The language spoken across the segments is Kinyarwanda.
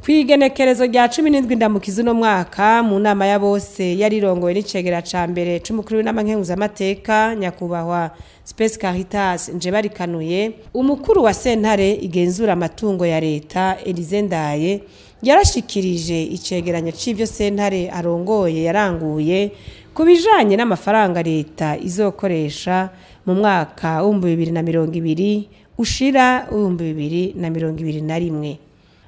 Kw'igenekerezo rya 17 Ndamukiza no mwaka mu nama ya bose yari irongowe n'icegera ca mbere c'Umukuru w'Inama Nkenguzamateka Nyakwubahwa Spès-Caritas NJEBARIKANUYE, Umukuru wa Sentare igenzura amatungo ya Reta Elysé NDAYE yarashikirije icegeranyo c'ivyo Sentare arongoye yaranguye ku bijanye n'amafaranga Reta izokoresha mu mwaka wa 2020 ushira 2021.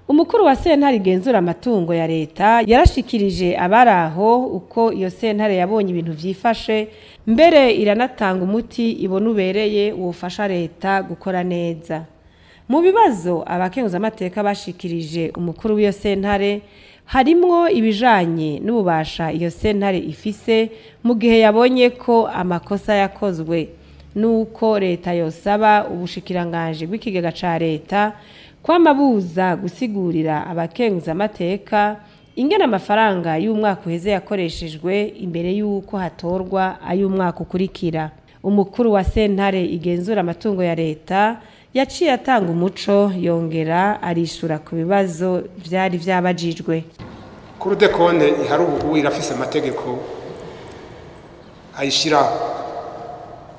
Umukuru wa Sentare igenzura amatungo ya Reta yarashikirije abaraho uko iyo Sentare yabonye ibintu vyifashe, mbere iranatanga umuti ibona ubereye wofasha Reta gukora neza. Mu bibazo Abakenguzamateka bashikirije umukuru w'iyo Sentare harimwo ibijanye n'ububasha iyo Sentare ifise mu gihe yabonye ko amakosa yakozwe, nuko Reta yosaba ubushikiranganje bw'ikigega ca Reta kwamabuza gusigurira Abakenguzamateka ingene amafaranga y'umwaka uheze yakoreshejwe imbere y'uko hatorwa ay'umwaka ukurikira. Umukuru wa Sentare igenzura amatungo ya Reta yaciye atanga umuco yongera arishura ku bibazo vyari vyabajijwe. Kuri de konte ihari ubu irafise amategeko ayishira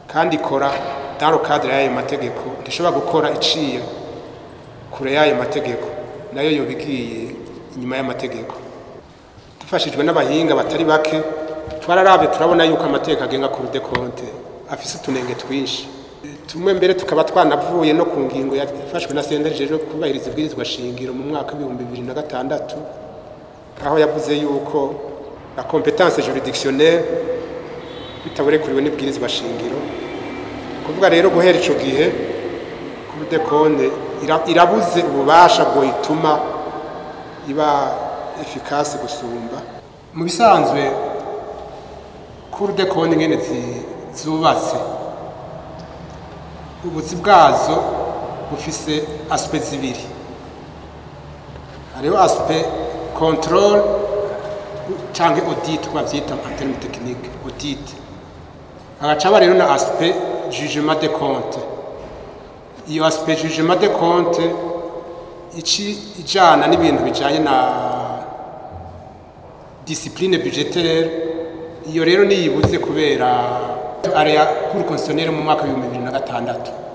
kandi ikora dans le cadre y'ayo mategeko, ndashobora gukora iciye kure y'ayo mategeko nayo yobigiye inyuma y'amategeko. Dufashijwe n'abahinga batari bake twararabe turabona yuko amategeko agenga kuri de konte afise utunenge twinshi, tumwe mbere tukaba twanavuye no ku ngingo yafashwe na Senatre jeje kubahiriza ibwirizwa shingiro mu mwaka wa 2006 aho yavuze yuko la compétence juridictionnelle bitaburekuriwe n'ibwirizwa shingiro. Kuvuga rero guhera ico gihe kuri de konte irabuze ububasha bwo ituma iba efficace gusumba. Mu bisanzwe kuri de konte ngene zubatse ubuzi bwazo bufise aspect zibiri. Hariho aspect control canke audit twavyita en termes techniques, audit. Hagaca rero na aspect jugement de compte. Iyo aspect jugement de compte ijana n'ibintu bijanye na discipline budgétaire, iyo rero niyibuze kubera area pour constitutionnel mu mwaka wa 2006.